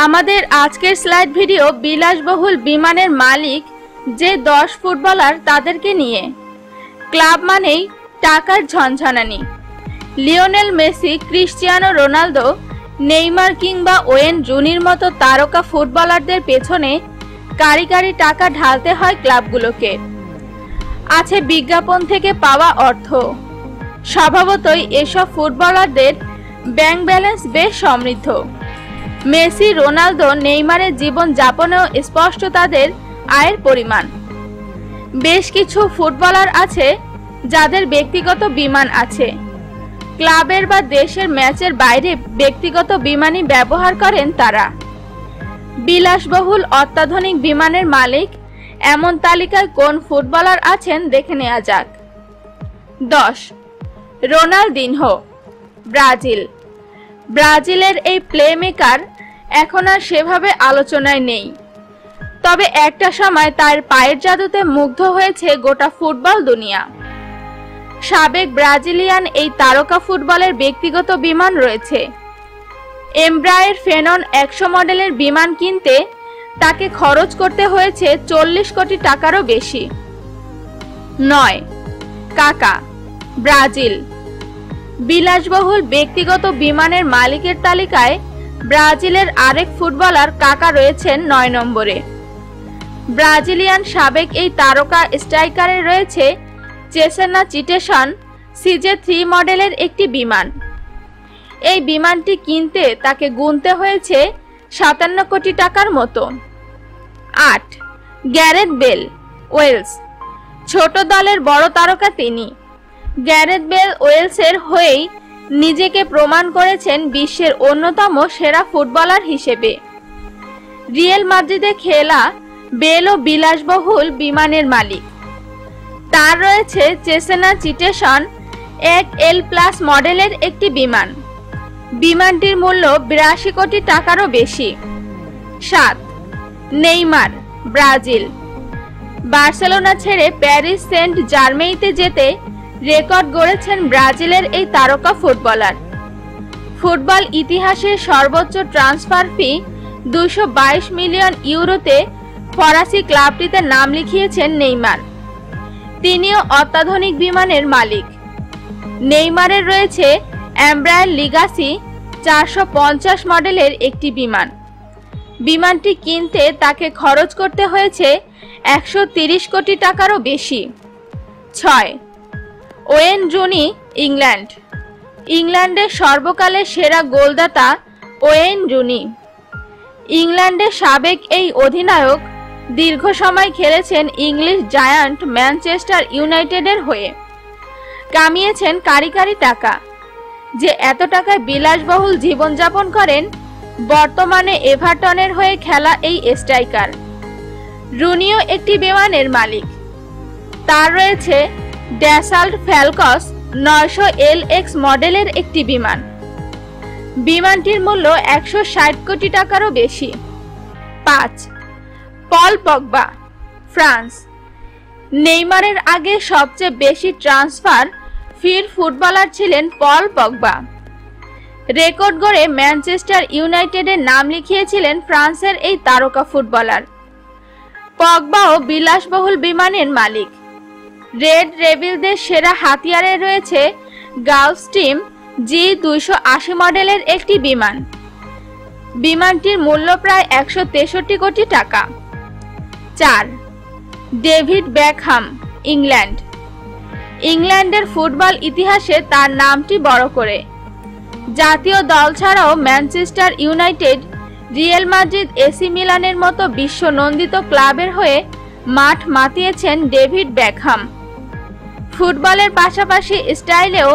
আমাদের আজকের slide video বিলাসবহুল বিমানের মালিক যে 10 ফুটবলার তাদেরকে নিয়ে। ক্লাব মানেই টাকার ঝনঝনানি। Lionel Messi, Cristiano Ronaldo, Neymar কিংবা ওয়েন রুনির মতো তারকা ফুটবলারদের পেছনে কারি কারি টাকা ঢালতে হয় ক্লাবগুলোকে। আছে বিজ্ঞাপন থেকে পাওয়া অর্থ। স্বভাবতই এসব ফুটবলারদের ব্যাংক ব্যালেন্স বেশ সমৃদ্ধ। মেসি, রোনালদো, নেইমারের জীবন যাপনেও স্পষ্ট তাদের আয়ের পরিমাণ। বেশ কিছু ফুটবলার আছে যাদের ব্যক্তিগত বিমান আছে। ক্লাবের বা দেশের ম্যাচের বাইরে ব্যক্তিগত বিমানই ব্যবহার করেন তারা। বিলাসবহুল অত্যাধুনিক বিমানের মালিক এমন তালিকায় কোন ফুটবলার আছেন দেখে নেওয়া যাক। 10. Ronaldinho, Brazil. ব্রাজিলের এই প্লেমেকার এখন আর সেভাবে আলোচনায় নেই, তবে একটা সময় তার পায়ের জাদুতে মুগ্ধ হয়েছে গোটা ফুটবল দুনিয়া। সাবেক ব্রাজিলিয়ান এই তারকা ফুটবলের ব্যক্তিগত বিমান রয়েছে। এমব্রায়ের ফেনন 100 মডেলের বিমান কিনতে তাকে খরচ করতে হয়েছে 40 কোটি টাকারও বেশি। 9. কাকা, ব্রাজিল। বিলাসবহুল ব্যক্তিগত বিমানের মালিকের তালিকায় ব্রাজিলের আরেক ফুটবলার কাকা রয়েছেন 9 নম্বরে। ব্রাজিলিয়ান সাবেক এই তারকা স্ট্রাইকারে রয়েছে চেসেনা চিটেসন CJ3 মডেলের একটি বিমান। এই বিমানটি কিনতে তাকে গুনতে হয়েছে 57 কোটি টাকার মতো। 8. Gareth Bale, Wales. ছোট দলের বড় তারকা তিনি। গ্যারেথ বেল ওয়েলসের হয়েই নিজেকে প্রমাণ করেছেন বিশ্বের অন্যতম সেরা ফুটবলার হিসেবে। রিয়াল মাদ্রিদে খেলা বেলও বিলাসবহুল বিমানের মালিক। তার রয়েছে চেসেনা চিটেসন 1L+ মডেলের একটি বিমান। বিমানটির মূল্য 82 কোটি টাকারও বেশি। 7. Neymar, Brazil. বার্সেলোনা ছেড়ে প্যারিস সেন্ট জার্মেইতে যেতে রেকর্ড গড়েছেন ব্রাজিলের এই তারকা ফুটবলার। ফুটবল ইতিহাসের সর্বোচ্চ ট্রান্সফার ফি 222 মিলিয়ন ইউরোতে ফরাসি ক্লাবটিতে নাম লিখিয়েছেন নেইমার। তিনিও অত্যাধুনিক বিমানের মালিক। নেইমারের রয়েছে এমব্রায়ার লিগাসি 450 মডেলের একটি বিমান। বিমানটি কিনতে তাকে খরচ করতে হয়েছে 130 কোটি টাকারও বেশি। 6. Wayne Rooney, England. ইংল্যান্ডের সর্বকালের সেরা গোলদাতা ওয়েন রুনি। ইংল্যান্ডের সাবেক এই অধিনায়ক দীর্ঘ সময় খেলেছেন ইংলিশ জায়ান্ট ম্যানচেস্টার ইউনাইটেডের হয়ে। কামিয়েছেন কারি কারি টাকা। যে এত টাকায় বিলাসবহুল জীবনযাপন করেন বর্তমানে এভারটনের হয়ে খেলা এই স্ট্রাইকার। রুনিও একটি বিমানের মালিক। তার রয়েছে ড্যাসাল্ট ফ্যালকস 900LX মডেলের একটি বিমান। বিমানটির মূল্য 160 কোটি টাকারও বেশি। 5. Paul Pogba, France. নেইমারের আগে সবচেয়ে বেশি ট্রান্সফার ফির ফুটবলার ছিলেন পল পগবা। রেকর্ড গড়ে ম্যানচেস্টার ইউনাইটেডের নাম লিখিয়েছিলেন ফ্রান্সের এই তারকা ফুটবলার। পগবাও বিলাসবহুল বিমানের মালিক। রেড রেভিলদের সেরা হাতিয়ারে রয়েছে গালফস্ট্রিম G280 মডেলের একটি বিমান। বিমানটির মূল্য প্রায় 163 কোটি টাকা। 4. David Beckham, England. ইংল্যান্ডের ফুটবল ইতিহাসে তার নামটি বড় করে। জাতীয় দল ছাড়াও Manchester United, Real Madrid, AC মিলানের মতো বিশ্বনন্দিত ক্লাবের হয়ে মাঠ মাতিয়েছেন ডেভিড বেকহাম। ফুটবলের পাশাপাশি স্টাইলেও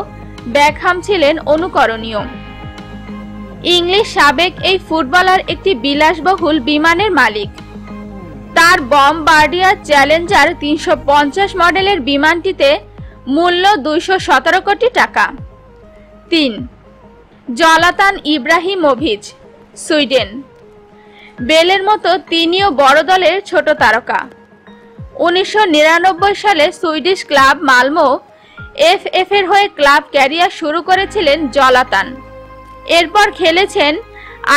বেকহাম ছিলেন অনুকরণীয়। ইংলিশ সাবেক এই ফুটবলার একটি বিলাসবহুল বিমানের মালিক। তার বম্বার্ডিয়ার চ্যালেঞ্জার 350 মডেলের বিমানটিতে মূল্য 217 কোটি টাকা। 3. জলাতান ইব্রাহিমোভিচ, সুইডেন। বেলের মতো তিনিও বড় দলের ছোট তারকা। 1999 সালে সুইডিশ ক্লাব মালমো FF এর হয়ে ক্লাব ক্যারিয়ার শুরু করেছিলেন জলাতান। এরপর খেলেছেন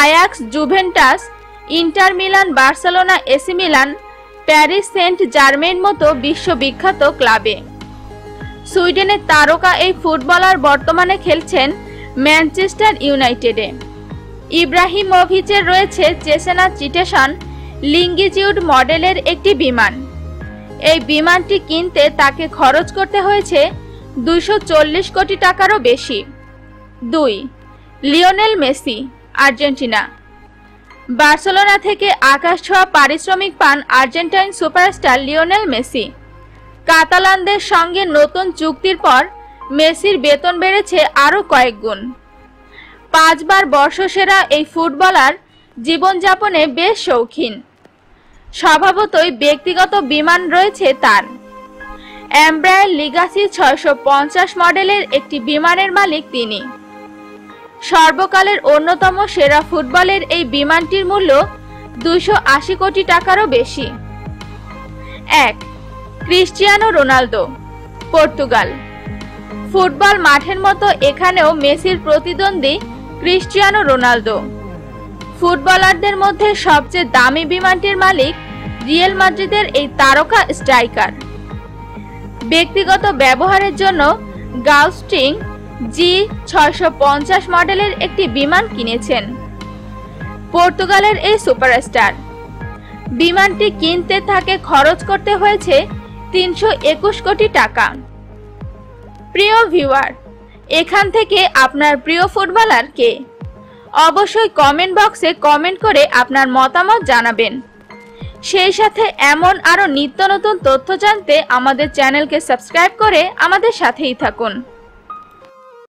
Ajax, Juventus, Inter Milan, Barcelona, AC Milan, Paris Saint Germain মতো বিশ্ববিখ্যাত ক্লাবে। সুইডেনের তারকা এই ফুটবলার বর্তমানে খেলছেন ম্যানচেস্টার ইউনাইটেডে। ইব্রাহিমোভিচের রয়েছে চেসেনা চিটেশন লিঙ্গিজিউড মডেলের একটি বিমান। এই বিমানটি কিনতে তাকে খরচ করতে হয়েছে 240 কোটি টাকারও বেশি। 2. Lionel Messi, Argentina. বার্সেলোনা থেকে আকাশছোঁয়া পারিশ্রমিক পান আর্জেন্টাইন সুপারস্টার লিওনেল মেসি। কাতালানদের সঙ্গে নতুন চুক্তির পর মেসির বেতন বেড়েছে আরও কয়েক গুণ। 5 বার বর্ষসেরা এই ফুটবলার জীবনযাপনে বেশ শৌখিন। স্বভাবতই ব্যক্তিগত বিমান রয়েছে তার। এমব্রায়ার লিগাসি 650 মডেলের একটি বিমানের মালিক তিনি। সর্বকালের অন্যতম সেরা ফুটবলের এই বিমানটির মূল্য 280 কোটি টাকারও বেশি। 1. Cristiano Ronaldo, Portugal. ফুটবল মাঠের মতো এখানেও মেসির প্রতিদ্বন্দ্বী ক্রিস্টিয়ানো রোনালদো। ফুটবলারদের মধ্যে সবচেয়ে দামি বিমানটির মালিক রিয়াল মাদ্রিদের এই তারকা স্ট্রাইকার। ব্যক্তিগত ব্যবহারের জন্য গালস্টিং G650 মডেলের একটি বিমান কিনেছেন পর্তুগালের এই সুপারস্টার। বিমানটি কিনতে তাকে খরচ করতে হয়েছে 321 কোটি টাকা। প্রিয় ভিউয়ার, এখান থেকে আপনার প্রিয় ফুটবলার কে? অবশ্যই কমেন্ট বক্সে কমেন্ট করে আপনার মতামত জানাবেন। সেই সাথে এমন আরো নিত্য নতুন তথ্য জানতে আমাদের চ্যানেলকে সাবস্ক্রাইব করে আমাদের সাথেই থাকুন।